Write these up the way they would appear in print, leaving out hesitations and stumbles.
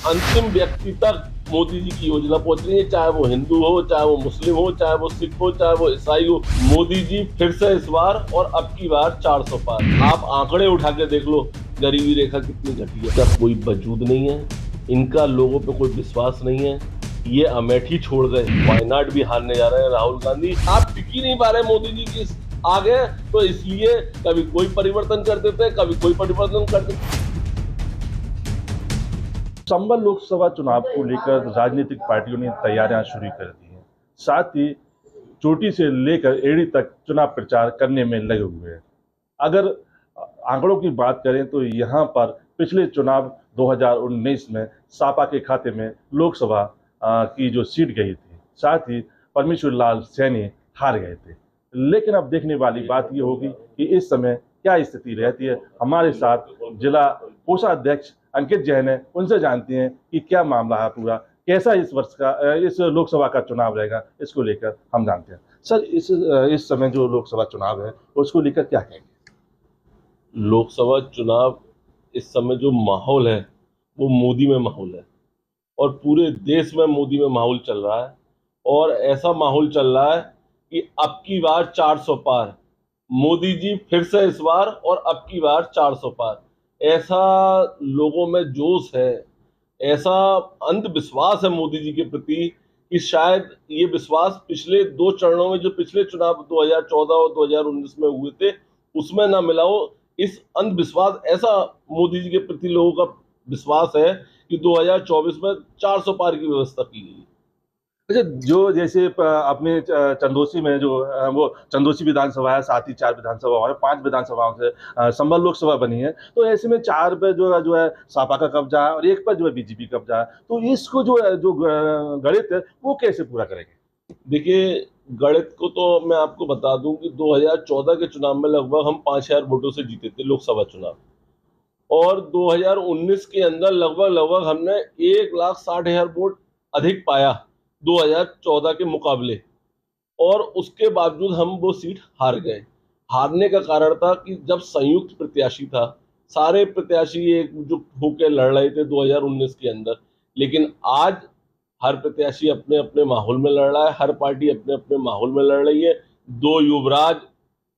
अंतिम व्यक्ति तक मोदी जी की योजना पहुंच रही है, चाहे वो हिंदू हो, चाहे वो मुस्लिम हो, चाहे वो सिख हो, चाहे वो ईसाई हो। मोदी जी फिर से इस बार और अब की बार 400 पार। आप आंकड़े उठा के देख लो, गरीबी रेखा कितनी घटी है। क्या कोई वजूद नहीं है, इनका लोगों पे कोई विश्वास नहीं है। ये अमेठी छोड़ गए, वायनाड भी हारने जा रहे हैं राहुल गांधी। आप टिक ही नहीं पा रहे मोदी जी की आगे, तो इसलिए कभी कोई परिवर्तन कर देते, कभी कोई परिवर्तन कर देते। संबल लोकसभा चुनाव को लेकर राजनीतिक पार्टियों ने तैयारियां शुरू कर दी हैं। साथ ही चोटी से लेकर एड़ी तक चुनाव प्रचार करने में लगे हुए हैं। अगर आंकड़ों की बात करें तो यहाँ पर पिछले चुनाव 2019 में सपा के खाते में लोकसभा की जो सीट गई थी, साथ ही परमेश्वर लाल सैनी हार गए थे। लेकिन अब देखने वाली बात ये होगी कि इस समय क्या स्थिति रहती है। हमारे साथ जिला कोषाध्यक्ष अंकित जैन है, उनसे जानते हैं कि क्या मामला है पूरा, कैसा इस वर्ष का इस लोकसभा का चुनाव रहेगा, इसको लेकर हम जानते हैं। सर, इस समय जो लोकसभा चुनाव है उसको लेकर क्या कहेंगे? लोकसभा चुनाव इस समय जो माहौल है वो मोदी में माहौल है, और पूरे देश में मोदी में माहौल चल रहा है। और ऐसा माहौल चल रहा है कि अब की बार 400 पार, मोदी जी फिर से इस बार और अब की बार 400 पार। ऐसा लोगों में जोश है, ऐसा अंधविश्वास है मोदी जी के प्रति कि शायद ये विश्वास पिछले 2 चरणों में, जो पिछले चुनाव 2014 और 2019 में हुए थे, उसमें ना मिला हो। इस अंधविश्वास, ऐसा मोदी जी के प्रति लोगों का विश्वास है कि 2024 में 400 पार की व्यवस्था की गई। अच्छा, जो जैसे अपने चंदोसी में जो वो चंदोसी विधानसभा है, साथ ही 4 विधानसभा है, 5 विधानसभाओं से संबल लोकसभा बनी है। तो ऐसे में 4 पे जो है सपा का कब्जा है और 1 पर जो है बीजेपी कब्जा है। तो इसको जो है जो गणित है वो कैसे पूरा करेंगे? देखिए, गणित को तो मैं आपको बता दूं कि 2014 के चुनाव में लगभग हम 5,000 वोटों से जीते थे लोकसभा चुनाव, और 2019 के अंदर लगभग हमने 1,60,000 वोट अधिक पाया 2014 के मुकाबले, और उसके बावजूद हम वो सीट हार गए। हारने का कारण था कि जब संयुक्त प्रत्याशी था, सारे प्रत्याशी एकजुट होकर लड़ रहे थे 2019 के अंदर, लेकिन आज हर प्रत्याशी अपने अपने माहौल में लड़ रहा है, हर पार्टी अपने अपने माहौल में लड़ रही है। 2 युवराज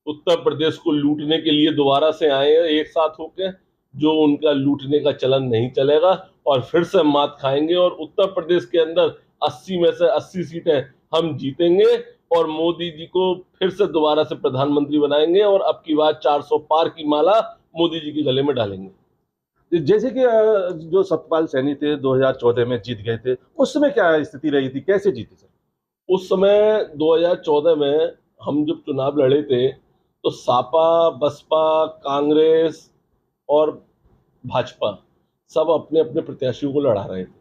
उत्तर प्रदेश को लूटने के लिए दोबारा से आए हैं एक साथ होकर, जो उनका लूटने का चलन नहीं चलेगा, और फिर से मात खाएंगे। और उत्तर प्रदेश के अंदर 80 में से 80 सीटें हम जीतेंगे और मोदी जी को फिर से दोबारा से प्रधानमंत्री बनाएंगे, और अब की बार 400 पार की माला मोदी जी के गले में डालेंगे। जैसे कि जो सत्यपाल सैनी थे 2014 में जीत गए थे, उस समय क्या स्थिति रही थी, कैसे जीते सर? उस समय 2014 में हम जब चुनाव लड़े थे, तो सपा, बसपा, कांग्रेस और भाजपा सब अपने अपने प्रत्याशियों को लड़ा रहे थे।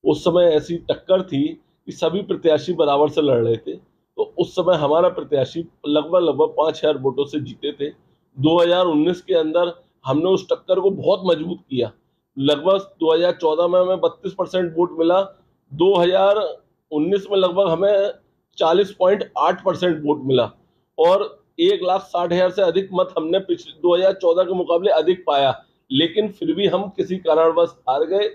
उस समय ऐसी टक्कर थी कि सभी प्रत्याशी बराबर से लड़ रहे थे। तो उस समय हमारा प्रत्याशी लगभग 5,000 वोटों से जीते थे। 2019 के अंदर हमने उस टक्कर को बहुत मजबूत किया। लगभग 2014 में हमें 32% वोट मिला, 2019 में लगभग हमें 40.8% वोट मिला, और 1,60,000 से अधिक मत हमने पिछले 2014 के मुकाबले अधिक पाया। लेकिन फिर भी हम किसी कारणवश हार गए,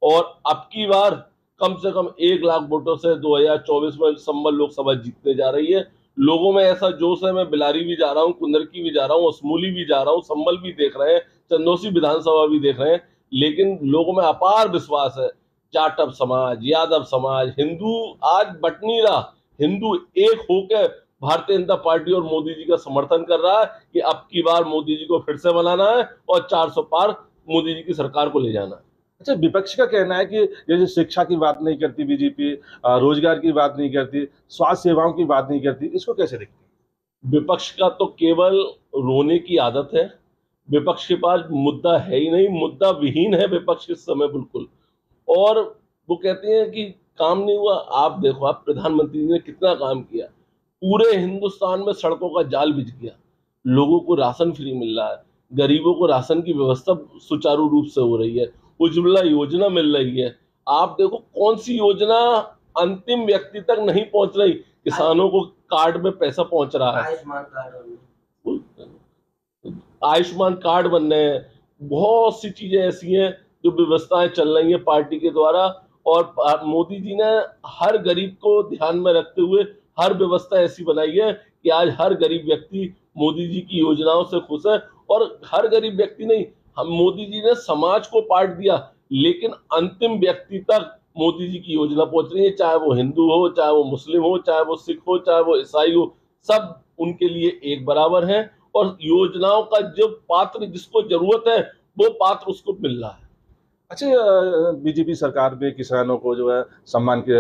और अब की बार कम से कम 1,00,000 वोटों से 2024 में संबल लोकसभा जीतने जा रही है। लोगों में ऐसा जोश है, मैं बिलारी भी जा रहा हूँ, कुंदरकी भी जा रहा हूँ, असमूली भी जा रहा हूँ, संबल भी देख रहे हैं, चंदोसी विधानसभा भी देख रहे हैं, लेकिन लोगों में अपार विश्वास है। जाटव समाज, यादव समाज, हिंदू आज बट नहीं रहा। हिंदू एक होकर भारतीय जनता पार्टी और मोदी जी का समर्थन कर रहा है कि अब की बार मोदी जी को फिर से बनाना है और 400 पार मोदी जी की सरकार को ले जाना है। अच्छा, विपक्ष का कहना है कि जैसे शिक्षा की बात नहीं करती बीजेपी, रोजगार की बात नहीं करती, स्वास्थ्य सेवाओं की बात नहीं करती, इसको कैसे देखते हैं? विपक्ष का तो केवल रोने की आदत है। विपक्ष के पास मुद्दा है ही नहीं, मुद्दा विहीन है विपक्ष इस समय बिल्कुल। और वो कहते हैं कि काम नहीं हुआ। आप देखो, आप प्रधानमंत्री जी ने कितना काम किया। पूरे हिंदुस्तान में सड़कों का जाल बिछ गया, लोगों को राशन फ्री मिल रहा है, गरीबों को राशन की व्यवस्था सुचारू रूप से हो रही है, उज्ज्वला योजना मिल रही है। आप देखो कौन सी योजना अंतिम व्यक्ति तक नहीं पहुंच रही, किसानों को कार्ड में पैसा पहुंच रहा है, आयुष्मान कार्ड बन रहे हैं, बहुत सी चीजें ऐसी हैं जो व्यवस्थाएं चल रही हैं पार्टी के द्वारा, और मोदी जी ने हर गरीब को ध्यान में रखते हुए हर व्यवस्था ऐसी बनाई है कि आज हर गरीब व्यक्ति मोदी जी की योजनाओं से खुश है। और हर गरीब व्यक्ति नहीं, हम मोदी जी ने समाज को पार्ट दिया, लेकिन अंतिम व्यक्ति तक मोदी जी की योजना पहुंच रही है, चाहे वो हिंदू हो, चाहे वो मुस्लिम हो, चाहे वो सिख हो, चाहे वो ईसाई हो, सब उनके लिए एक बराबर है। और योजनाओं का जो पात्र जिसको जरूरत है वो पात्र उसको मिल रहा है। अच्छा, बीजेपी सरकार में किसानों को जो है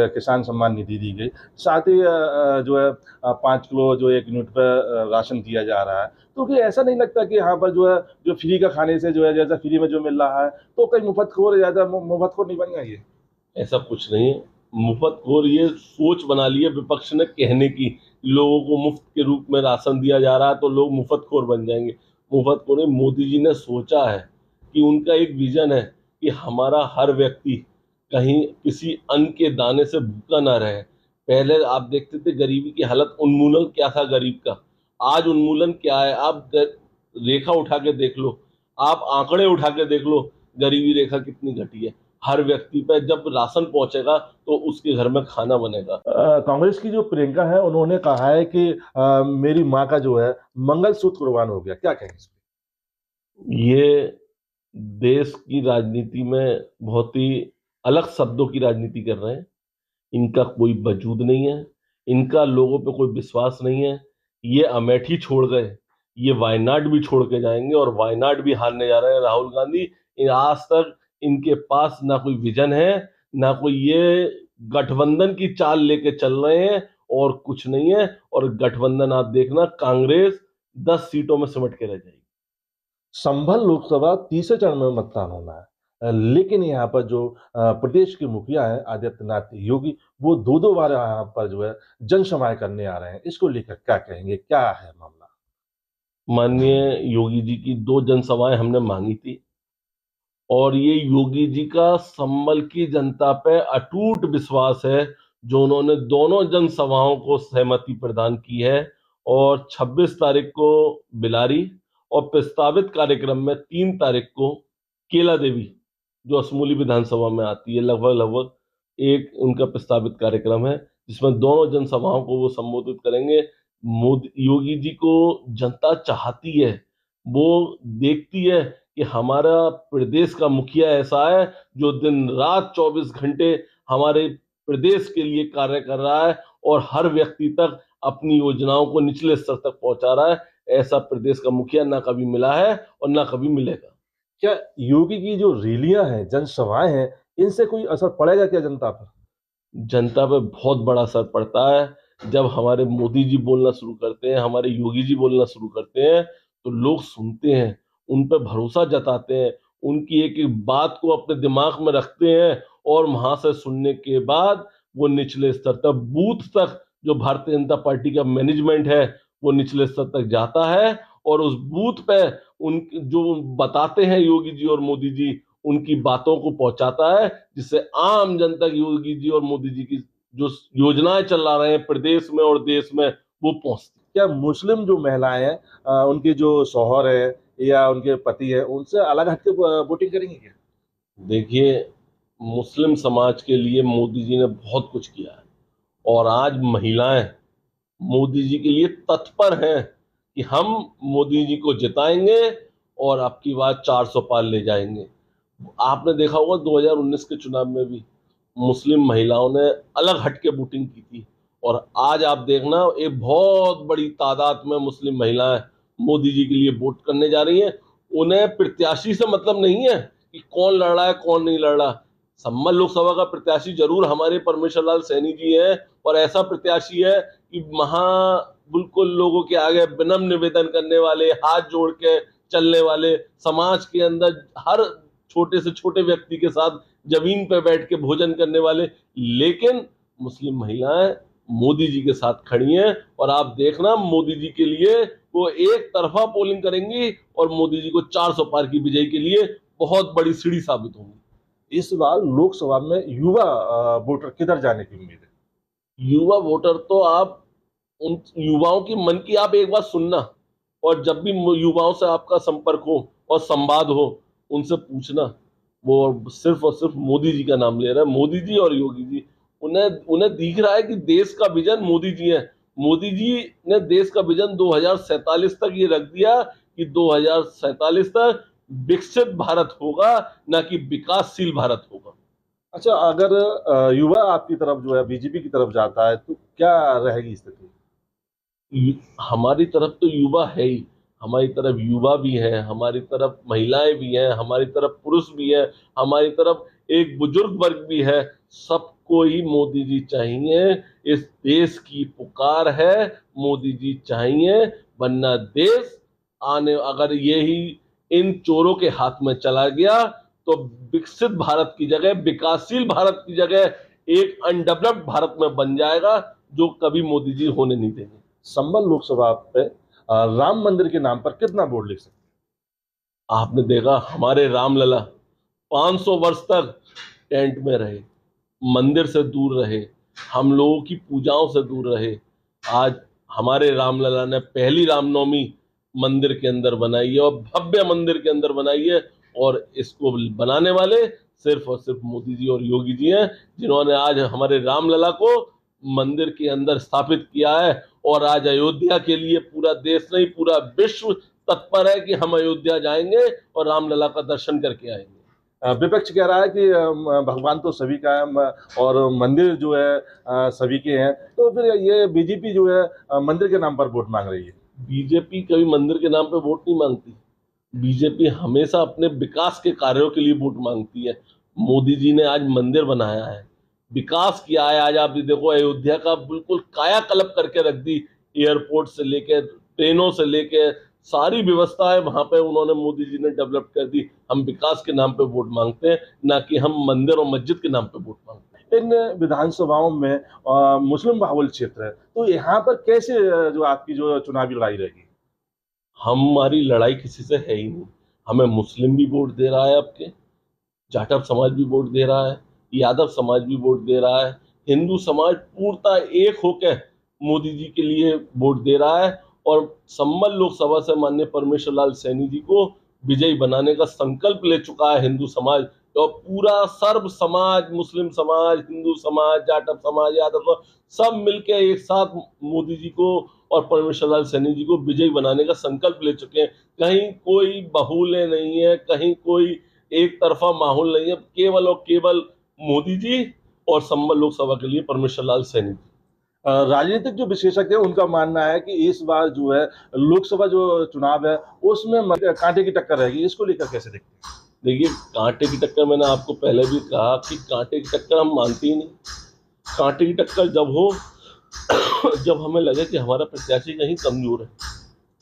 किसान सम्मान निधि दी गई, साथ ही जो है 5 किलो जो 1 यूनिट पर राशन दिया जा रहा है। तो क्या ऐसा नहीं लगता कि यहाँ पर जो है जो फ्री का खाने से जो है जैसा फ्री में जो मिल रहा है तो कहीं मुफ्तखोर ज़्यादा मुफ्तखोर नहीं बन गया ये? ऐसा कुछ नहीं है। मुफ्तखोर ये सोच बना ली है विपक्ष ने कहने की, लोगों को मुफ्त के रूप में राशन दिया जा रहा है तो लोग मुफ्तखोर बन जाएंगे। मुफ्तखोर नहीं, मोदी जी ने सोचा है कि उनका एक विजन है कि हमारा हर व्यक्ति कहीं किसी अन्न के दाने से भूखा ना रहे। पहले आप देखते थे गरीबी की हालत, उन्मूलन क्या था गरीब का, आज उन्मूलन क्या है आप रेखा उठा के देख लो, आप आंकड़े उठा के देख लो, गरीबी रेखा कितनी घटी है। हर व्यक्ति पे जब राशन पहुंचेगा तो उसके घर में खाना बनेगा। कांग्रेस की जो प्रियंका है उन्होंने कहा है कि मेरी माँ का जो है मंगलसूत्र कुर्बान हो गया, क्या कहेंगे इस पे? ये देश की राजनीति में बहुत ही अलग शब्दों की राजनीति कर रहे हैं। इनका कोई वजूद नहीं है, इनका लोगों पे कोई विश्वास नहीं है। ये अमेठी छोड़ गए, ये वायनाड भी छोड़ के जाएंगे और वायनाड भी हारने जा रहे हैं राहुल गांधी। आज तक इनके पास ना कोई विजन है, ना कोई ये गठबंधन की चाल लेके चल रहे हैं, और कुछ नहीं है। और गठबंधन आप देखना, कांग्रेस 10 सीटों में सिमट के रह जाएगी। संभल लोकसभा तीसरे चरण में मतदान होना है, लेकिन यहाँ पर जो प्रदेश के मुखिया हैं आदित्यनाथ योगी, वो दो बार यहाँ पर जो है जनसभाएं करने आ रहे हैं। इसको लेकर क्या कहेंगे, क्या है मामला? माननीय योगी जी की 2 जनसभाएं हमने मांगी थी, और ये योगी जी का संभल की जनता पे अटूट विश्वास है, जो उन्होंने दोनों जनसभाओं को सहमति प्रदान की है। और 26 तारीख को बिलारी, और प्रस्तावित कार्यक्रम में 3 तारीख को केला देवी, जो असमूली विधानसभा में आती है, लगभग लगभग एक उनका प्रस्तावित कार्यक्रम है, जिसमें दोनों जनसभाओं को वो संबोधित करेंगे। मोदी योगी जी को जनता चाहती है, वो देखती है कि हमारा प्रदेश का मुखिया ऐसा है जो दिन रात 24 घंटे हमारे प्रदेश के लिए कार्य कर रहा है, और हर व्यक्ति तक अपनी योजनाओं को निचले स्तर तक पहुंचा रहा है। ऐसा प्रदेश का मुखिया ना कभी मिला है और ना कभी मिलेगा। क्या योगी की जो रैलियां हैं, जनसभाएं हैं, इनसे कोई असर पड़ेगा क्या जनता पर? जनता पे बहुत बड़ा असर पड़ता है। जब हमारे मोदी जी बोलना शुरू करते हैं, हमारे योगी जी बोलना शुरू करते हैं, तो लोग सुनते हैं, उन पे भरोसा जताते हैं, उनकी एक एक बात को अपने दिमाग में रखते हैं, और वहां से सुनने के बाद वो निचले स्तर तक, बूथ तक, जो भारतीय जनता पार्टी का मैनेजमेंट है वो निचले स्तर तक जाता है, और उस बूथ पे उन जो बताते हैं योगी जी और मोदी जी, उनकी बातों को पहुंचाता है, जिससे आम जनता की योगी जी और मोदी जी की जो योजनाएं चला रहे हैं प्रदेश में और देश में, वो पहुंचती। क्या मुस्लिम जो महिलाएं हैं, उनके जो शौहर है या उनके पति है, उनसे अलग हटके वोटिंग करेंगे क्या? देखिए, मुस्लिम समाज के लिए मोदी जी ने बहुत कुछ किया है, और आज महिलाएं मोदी जी के लिए तत्पर हैं कि हम मोदी जी को जिताएंगे और अब की बार 400 पार ले जाएंगे। आपने देखा होगा 2019 के चुनाव में भी मुस्लिम महिलाओं ने अलग हटके वोटिंग की थी, और आज आप देखना एक बहुत बड़ी तादाद में मुस्लिम महिलाएं मोदी जी के लिए वोट करने जा रही हैं। उन्हें प्रत्याशी से मतलब नहीं है कि कौन लड़ रहा है कौन नहीं लड़ रहा। संभल लोकसभा का प्रत्याशी जरूर हमारे परमेश्वर लाल सैनी जी हैं, और ऐसा प्रत्याशी है कि महा बिल्कुल लोगों के आगे विनम्र निवेदन करने वाले, हाथ जोड़ के चलने वाले, समाज के अंदर हर छोटे से छोटे व्यक्ति के साथ जमीन पर बैठ के भोजन करने वाले। लेकिन मुस्लिम महिलाएं मोदी जी के साथ खड़ी हैं, और आप देखना मोदी जी के लिए वो एक तरफा पोलिंग करेंगी, और मोदी जी को 400 पार की विजय के लिए बहुत बड़ी सीढ़ी साबित होंगी। इस बार लोकसभा में युवा वोटर किधर जाने की उम्मीद है? युवा वोटर तो आप उन युवाओं की मन की आप एक बार सुनना, और जब भी युवाओं से आपका संपर्क हो और संवाद हो, उनसे पूछना, वो सिर्फ और सिर्फ मोदी जी का नाम ले रहा है। मोदी जी और योगी जी, उन्हें उन्हें दिख रहा है कि देश का विजन मोदी जी है। मोदी जी ने देश का विजन 2047 तक ये रख दिया कि 2047 तक विकसित भारत होगा, ना कि विकासशील भारत होगा। अच्छा, अगर युवा आपकी तरफ जो है बीजेपी की तरफ जाता है तो क्या रहेगी स्थिति? हमारी तरफ तो युवा है ही, हमारी तरफ युवा भी है, हमारी तरफ महिलाएं भी हैं, हमारी तरफ पुरुष भी है, हमारी तरफ एक बुजुर्ग वर्ग भी है। सबको ही मोदी जी चाहिए। इस देश की पुकार है, मोदी जी चाहिए, वरना देश आने अगर यही इन चोरों के हाथ में चला गया तो विकसित भारत की जगह, विकासशील भारत की जगह एक अनडेवलप्ड भारत में बन जाएगा, जो कभी मोदी जी होने नहीं देंगे। संभल लोकसभा पे राम मंदिर के नाम पर कितना वोट ले सकते आपने देखा हमारे रामलला 500 वर्ष तक टेंट में रहे, मंदिर से दूर रहे, हम लोगों की पूजाओं से दूर रहे। आज हमारे रामलला ने पहली रामनवमी मंदिर के अंदर बनाई है, और भव्य मंदिर के अंदर बनाई है, और इसको बनाने वाले सिर्फ और सिर्फ मोदी जी और योगी जी हैं, जिन्होंने आज हमारे रामलला को मंदिर के अंदर स्थापित किया है। और आज अयोध्या के लिए पूरा देश नहीं, पूरा विश्व तत्पर है कि हम अयोध्या जाएंगे और रामलला का दर्शन करके आएंगे। विपक्ष कह रहा है कि भगवान तो सभी का है और मंदिर जो है सभी के हैं, तो फिर ये बीजेपी जो है मंदिर के नाम पर वोट मांग रही है। बीजेपी कभी मंदिर के नाम पे वोट नहीं मांगती। बीजेपी हमेशा अपने विकास के कार्यों के लिए वोट मांगती है। मोदी जी ने आज मंदिर बनाया है, विकास किया है। आज आप देखो अयोध्या का बिल्कुल कायाकल्प करके रख दी। एयरपोर्ट से लेके, ट्रेनों से लेके, सारी व्यवस्थाएं वहां पे उन्होंने, मोदी जी ने डेवलप कर दी। हम विकास के नाम पे वोट मांगते हैं, ना कि हम मंदिर और मस्जिद के नाम पे वोट मांगते हैं। इन विधानसभाओं में मुस्लिम बाहुल क्षेत्र है, तो यहाँ पर कैसे जो आपकी जो चुनावी लड़ाई रहेगी? हमारी लड़ाई किसी से है ही नहीं। हमें मुस्लिम भी वोट दे रहा है, आपके जाटव समाज भी वोट दे रहा है, यादव समाज भी वोट दे रहा है, हिंदू समाज पूर्णतः एक होकर मोदी जी के लिए वोट दे रहा है। और संबल लोकसभा से माननीय परमेश्वर लाल सैनी जी को विजयी बनाने का संकल्प ले चुका है हिंदू समाज। और पूरा सर्व समाज, मुस्लिम समाज, हिंदू समाज, जाटव समाज, यादव समाज, सब मिलकर एक साथ मोदी जी को और परमेश्वर लाल सैनी जी को विजयी बनाने का संकल्प ले चुके हैं। कहीं कोई बहुले नहीं है, कहीं कोई एक तरफा माहौल नहीं है। केवल और केवल मोदी जी और संबल लोकसभा के लिए परमेश्वर लाल सैनी जी। राजनीतिक जो विशेषज्ञ है उनका मानना है कि इस बार जो है लोकसभा जो चुनाव है उसमें कांटे की टक्कर रहेगी, इसको लेकर कैसे देखते हैं? देखिए, कांटे की टक्कर, मैंने आपको पहले भी कहा कि कांटे की टक्कर हम मानते ही नहीं। कांटे की टक्कर जब हो जब हमें लगे कि हमारा प्रत्याशी कहीं कमजोर है।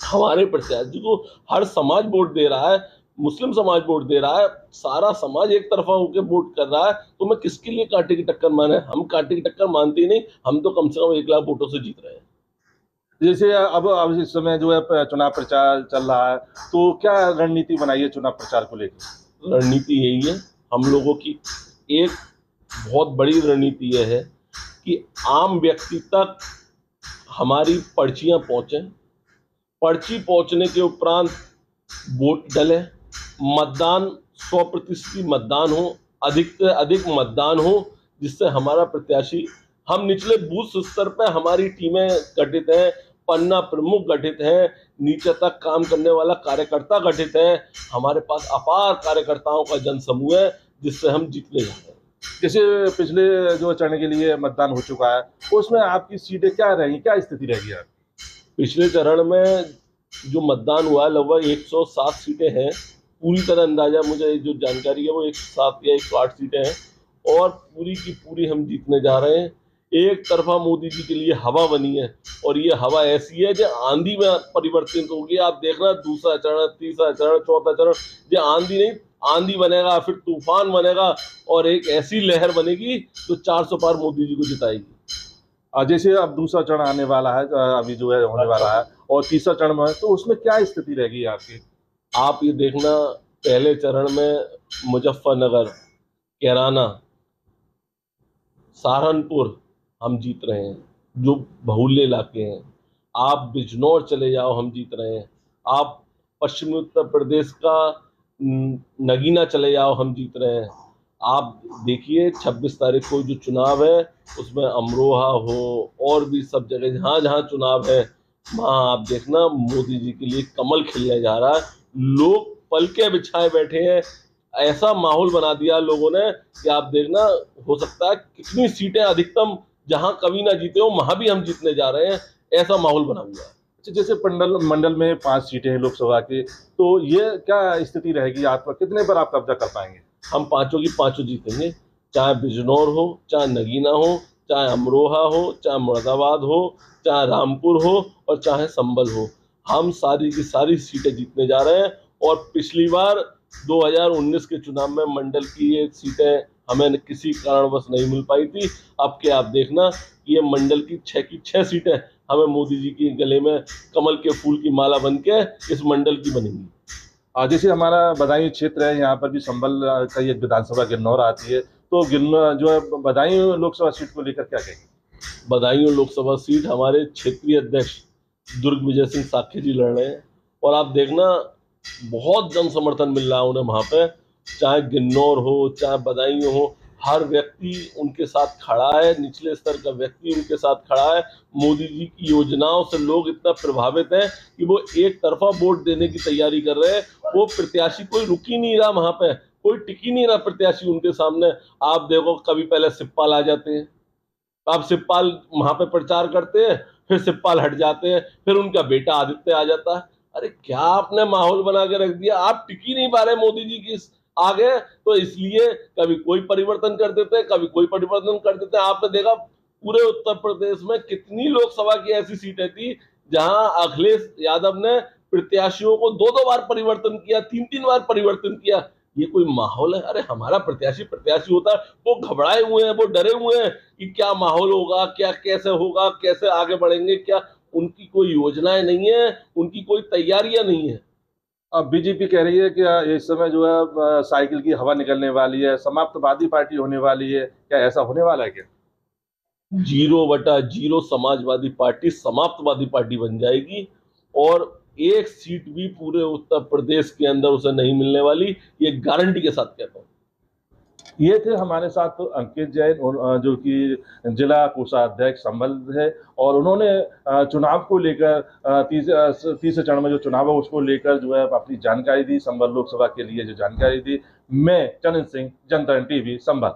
हमारे प्रत्याशी को हर समाज वोट दे रहा है, मुस्लिम समाज वोट दे रहा है, सारा समाज एक तरफा होकर वोट कर रहा है, तो मैं किसके लिए कांटे की टक्कर माने? हम कांटे की टक्कर मानते ही नहीं। हम तो कम से कम 1 लाख वोटों से जीत रहे हैं। जैसे अब इस समय जो है चुनाव प्रचार चल रहा है, तो क्या रणनीति बनाई है चुनाव प्रचार को लेकर? रणनीति यही है हम लोगों की। एक बहुत बड़ी रणनीति यह है कि आम व्यक्ति तक हमारी पर्चियां पहुंचे, पर्ची पहुंचने के उपरांत वोट डले, मतदान 100% मतदान हो, अधिक से अधिक मतदान हो, जिससे हमारा प्रत्याशी, हम निचले बूथ स्तर पर हमारी टीमें गठित हैं, पन्ना प्रमुख गठित हैं, नीचे तक काम करने वाला कार्यकर्ता गठित है। हमारे पास अपार कार्यकर्ताओं का जनसमूह है, जिससे हम जीतने जा रहे हैं। जैसे पिछले जो चरण के लिए मतदान हो चुका है, उसमें आपकी सीटें क्या रहेंगी, क्या स्थिति रहेगी आपकी? पिछले चरण में जो मतदान हुआ है लगभग 107 सीटें हैं। पूरी तरह अंदाजा, मुझे जो जानकारी है वो 107 या 108 सीटें हैं, और पूरी की पूरी हम जीतने जा रहे हैं। एक तरफा मोदी जी के लिए हवा बनी है, और ये हवा ऐसी है जो आंधी में परिवर्तित होगी। आप देखना, दूसरा चरण, तीसरा चरण, चौथा चरण, ये आंधी नहीं, आंधी बनेगा, फिर तूफान बनेगा, और एक ऐसी लहर बनेगी जो 400 पार मोदी जी को जिताएगी। जैसे अब दूसरा चरण आने वाला है, अभी जो है होने वाला है, और तीसरा चरण में है, तो उसमें क्या स्थिति रहेगी आपकी? आप ये देखना, पहले चरण में मुजफ्फरनगर, कैराना, सहारनपुर हम जीत रहे हैं, जो बहुल्य इलाके हैं। आप बिजनौर चले जाओ, हम जीत रहे हैं। आप पश्चिमी उत्तर प्रदेश का नगीना चले जाओ हम जीत रहे हैं। आप देखिए 26 तारीख को जो चुनाव है उसमें अमरोहा हो और भी सब जगह जहाँ जहाँ चुनाव है वहाँ आप देखना मोदी जी के लिए कमल खिलने जा रहा है। लोग पलके बिछाए बैठे हैं, ऐसा माहौल बना दिया लोगों ने कि आप देखना हो सकता है कितनी सीटें अधिकतम जहाँ कभी ना जीते हो वहां भी हम जीतने जा रहे हैं, ऐसा माहौल बना हुआ है। अच्छा, जैसे मंडल में 5 सीटें हैं लोकसभा की, तो ये क्या स्थिति रहेगी? आप कितने पर आप कब्जा कर पाएंगे? हम पांचों की पांचों जीतेंगे, चाहे बिजनौर हो, चाहे नगीना हो, चाहे अमरोहा हो, चाहे मुरादाबाद हो, चाहे रामपुर हो और चाहे संभल हो। हम सारी की सारी सीटें जीतने जा रहे हैं। और पिछली बार 2019 के चुनाव में मंडल की ये सीटें हमें किसी कारणवश नहीं मिल पाई थी। अब के आप देखना ये मंडल की 6 सीटें हमें मोदी जी के गले में कमल के फूल की माला बन के इस मंडल की बनेंगी। जैसे हमारा बदायूं क्षेत्र है, यहाँ पर भी संभल का एक विधानसभा गिरनौर आती है, तो जो है बदायूं लोकसभा सीट को लेकर क्या कहेंगे? बदायूं लोकसभा सीट हमारे क्षेत्रीय अध्यक्ष दुर्ग विजय सिंह साखे जी लड़ रहे हैं और आप देखना बहुत जन समर्थन मिल रहा है उन्हें वहां पे, चाहे गिन्नौर हो चाहे बदायूं हो, हर व्यक्ति उनके साथ खड़ा है, निचले स्तर का व्यक्ति उनके साथ खड़ा है। मोदी जी की योजनाओं से लोग इतना प्रभावित हैं कि वो एक तरफा वोट देने की तैयारी कर रहे हैं। वो प्रत्याशी कोई रुक ही नहीं रहा वहां पे, कोई टिक ही नहीं रहा प्रत्याशी उनके सामने। आप देखो कभी पहले शिवपाल आ जाते हैं, अब शिवपाल वहां पे प्रचार करते हैं, फिर शिवपाल हट जाते हैं, फिर उनका बेटा आदित्य आ जाता है। अरे क्या आपने माहौल बना के रख दिया, आप टिक ही नहीं पा रहे मोदी जी की आगे। तो इसलिए कभी कोई परिवर्तन कर देते हैं, कभी कोई परिवर्तन कर देते हैं। आपने देखा पूरे उत्तर प्रदेश में कितनी लोकसभा की ऐसी सीटें थी जहां अखिलेश यादव ने प्रत्याशियों को 2-2 बार परिवर्तन किया, 3-3 बार परिवर्तन किया। ये कोई माहौल है? अरे हमारा प्रत्याशी प्रत्याशी होता है, वो घबराए हुए हैं, वो डरे हुए हैं कि क्या माहौल होगा, क्या कैसे होगा, कैसे आगे बढ़ेंगे, क्या उनकी कोई योजनाएं नहीं है, उनकी कोई तैयारियां नहीं है। अब बीजेपी कह रही है कि इस समय जो है साइकिल की हवा निकलने वाली है, समाप्तवादी पार्टी होने वाली है, क्या ऐसा होने वाला है क्या? 0/0 समाजवादी पार्टी समाप्तवादी पार्टी बन जाएगी और एक सीट भी पूरे उत्तर प्रदेश के अंदर उसे नहीं मिलने वाली, ये गारंटी के साथ कहता हूँ। ये थे हमारे साथ तो अंकित जैन और जो कि जिला कोषाध्यक्ष संभल है, और उन्होंने चुनाव को लेकर तीसरे चरण में जो चुनाव है उसको लेकर जो है अपनी जानकारी दी, संभल लोकसभा के लिए जो जानकारी दी। मैं चंदन सिंह, जनता टीवी, संभल।